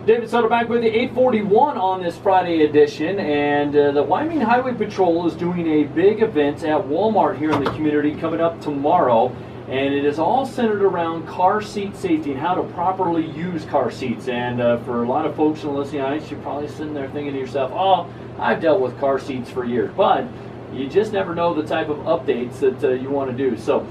David Sutter back with you, 8:41 on this Friday edition, and the Wyoming Highway Patrol is doing a big event at Walmart here in the community coming up tomorrow, and it is all centered around car seat safety and how to properly use car seats. And for a lot of folks in the listening audience, you're probably sitting there thinking to yourself, oh, I've dealt with car seats for years, but you just never know the type of updates that you want to do. So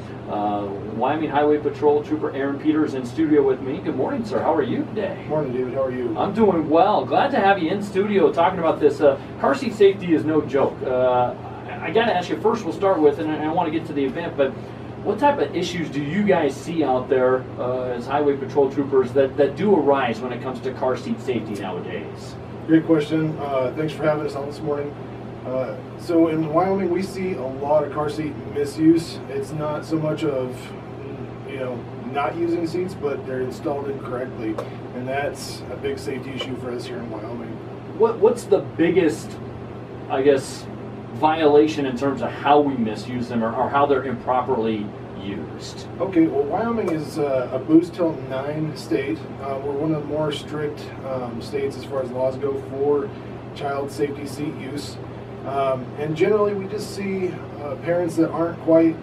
Wyoming Highway Patrol Trooper Aren Peter is in studio with me. Good morning, sir. How are you today? Morning, David. How are you? I'm doing well. Glad to have you in studio talking about this. Car seat safety is no joke. I got to ask you first, we'll start with, and I want to get to the event, but what type of issues do you guys see out there as Highway Patrol Troopers that do arise when it comes to car seat safety nowadays? Great question. Thanks for having us on this morning. So in Wyoming, we see a lot of car seat misuse. It's not so much of, not using seats, but they're installed incorrectly, and that's a big safety issue for us here in Wyoming. What's the biggest, I guess, violation in terms of how we misuse them or how they're improperly used? Okay, well, Wyoming is a Boost Till 9 state. We're one of the more strict states as far as laws go for child safety seat use. And generally we just see parents that aren't quite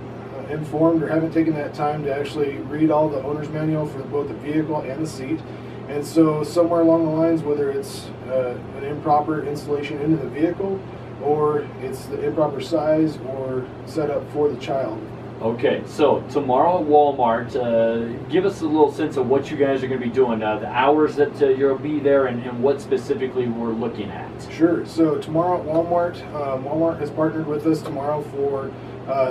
informed or haven't taken that time to actually read all the owner's manual for both the vehicle and the seat. And so somewhere along the lines, whether it's an improper installation into the vehicle or it's the improper size or setup for the child. Okay, so tomorrow at Walmart, give us a little sense of what you guys are going to be doing, the hours that you'll be there, and what specifically we're looking at. Sure. So tomorrow at Walmart, Walmart has partnered with us tomorrow for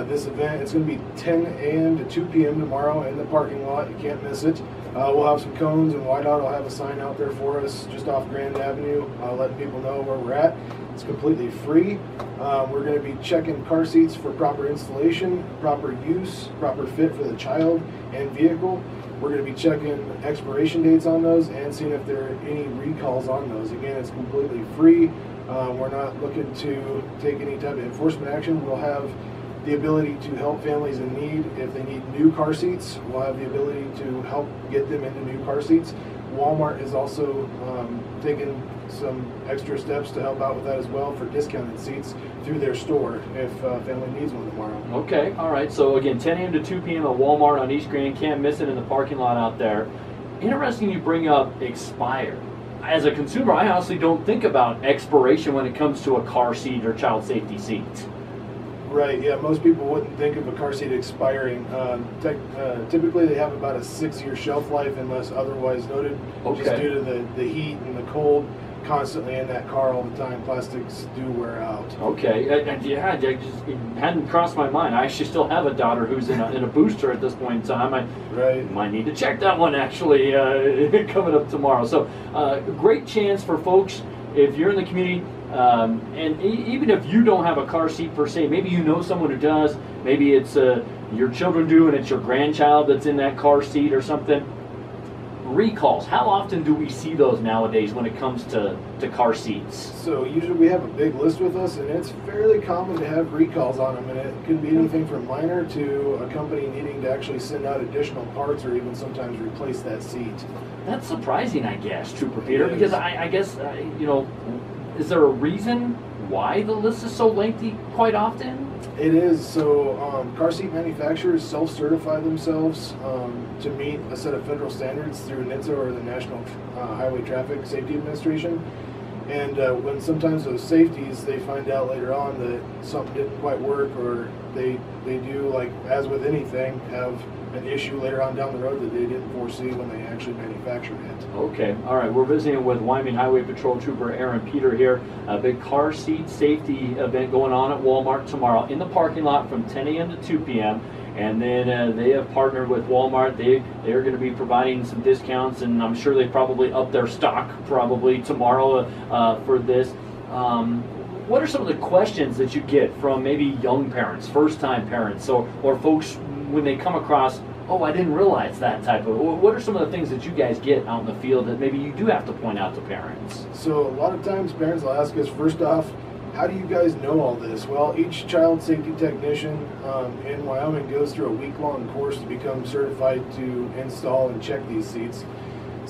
this event. It's going to be 10 a.m. to 2 p.m. tomorrow in the parking lot. You can't miss it. We'll have some cones, and Whiteout will have a sign out there for us just off Grand Avenue, letting people know where we're at. It's completely free. We're going to be checking car seats for proper installation, proper use, proper fit for the child and vehicle. We're going to be checking expiration dates on those and seeing if there are any recalls on those. Again, it's completely free. We're not looking to take any type of enforcement action. We'll have the ability to help families in need. If they need new car seats, we'll have the ability to help get them into new car seats. Walmart is also taking some extra steps to help out with that as well for discounted seats through their store if family needs one tomorrow. Okay, all right. So again, 10 a.m. to 2 p.m. at Walmart on East Grand. Can't miss it in the parking lot out there. Interesting you bring up expire. As a consumer, I honestly don't think about expiration when it comes to a car seat or child safety seat. Right, yeah, most people wouldn't think of a car seat expiring. Typically they have about a 6-year shelf life unless otherwise noted, Okay. just due to the heat and the cold constantly in that car all the time. Plastics do wear out. Okay, yeah, it hadn't crossed my mind. I actually still have a daughter who's in a booster at this point in time. I might need to check that one actually coming up tomorrow. So great chance for folks if you're in the community. And even if you don't have a car seat per se, maybe you know someone who does, maybe it's your children do and it's your grandchild that's in that car seat or something. Recalls, how often do we see those nowadays when it comes to car seats? So usually we have a big list with us, and it's fairly common to have recalls on them, and it can be anything from minor to a company needing to actually send out additional parts or even sometimes replace that seat. That's surprising, I guess, Trooper Peter, because I guess, is there a reason why the list is so lengthy quite often? It is. So car seat manufacturers self-certify themselves to meet a set of federal standards through NHTSA or the National Highway Traffic Safety Administration. And when sometimes those safeties, they find out later on that something didn't quite work, or they do, like as with anything, have an issue later on down the road that they didn't foresee when they actually manufactured it. Okay, all right. We're visiting with Wyoming Highway Patrol Trooper Aren Peter here. A big car seat safety event going on at Walmart tomorrow in the parking lot from 10 a.m. to 2 p.m. And then they have partnered with Walmart. They're going to be providing some discounts, and I'm sure they probably up their stock probably tomorrow for this. What are some of the questions that you get from maybe young parents, first-time parents, or folks when they come across, oh, I didn't realize that type of, what are some of the things that you guys get out in the field that maybe you do have to point out to parents? So a lot of times parents will ask us, first off, how do you guys know all this? Well, each child safety technician in Wyoming goes through a week-long course to become certified to install and check these seats.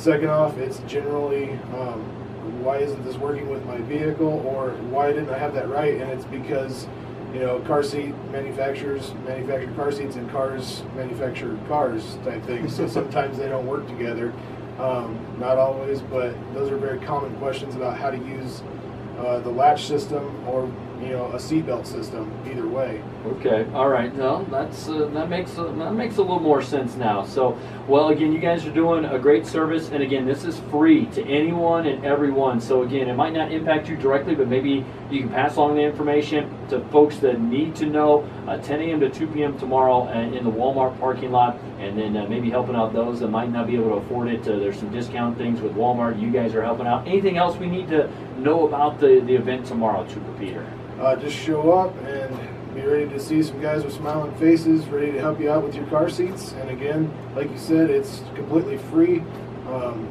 Second off, it's generally why isn't this working with my vehicle, or why didn't I have that right? And it's because, you know, car seat manufacturers manufacture car seats, and cars manufacture cars type things. So sometimes they don't work together. Not always, but those are very common questions about how to use the latch system, or, you know, a seatbelt system. Either way. Okay, all right. No, that makes a little more sense now. So, well, again, you guys are doing a great service, and again, this is free to anyone and everyone. So again, it might not impact you directly, but maybe you can pass along the information to folks that need to know. 10 a.m. to 2 p.m. tomorrow in the Walmart parking lot, and then maybe helping out those that might not be able to afford it. There's some discount things with Walmart. You guys are helping out. Anything else we need to know about the event tomorrow, Trooper Peter? Just show up and be ready to see some guys with smiling faces, ready to help you out with your car seats. And again, like you said, it's completely free.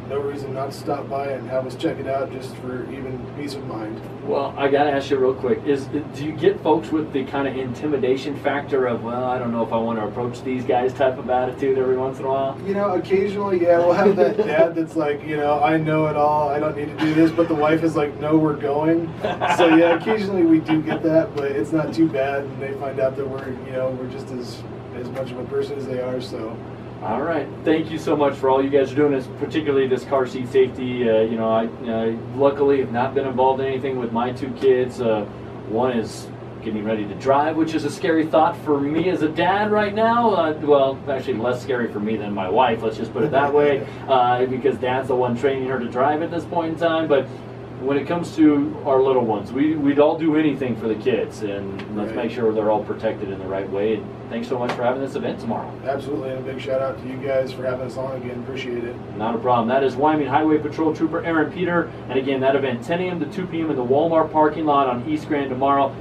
No reason not to stop by and have us check it out, just for even peace of mind. Well, I got to ask you real quick, do you get folks with the kind of intimidation factor of, well, I don't know if I want to approach these guys type of attitude every once in a while? You know, occasionally, yeah, we'll have that dad that's like, you know, I know it all, I don't need to do this, but the wife is like, no, we're going. So yeah, occasionally we do get that, but it's not too bad, and they find out that we're just as much of a person as they are, so. All right. Thank you so much for all you guys are doing, particularly this car seat safety. You know, I luckily have not been involved in anything with my two kids. One is getting ready to drive, which is a scary thought for me as a dad right now. Well, actually less scary for me than my wife, let's just put it that way, because dad's the one training her to drive at this point in time. But when it comes to our little ones, we'd all do anything for the kids, and let's make sure they're all protected in the right way. And thanks so much for having this event tomorrow. Absolutely, and a big shout out to you guys for having us on again. Appreciate it. Not a problem. That is Wyoming Highway Patrol Trooper Aren Peter, and again, that event 10 a.m. to 2 p.m. in the Walmart parking lot on East Grand tomorrow.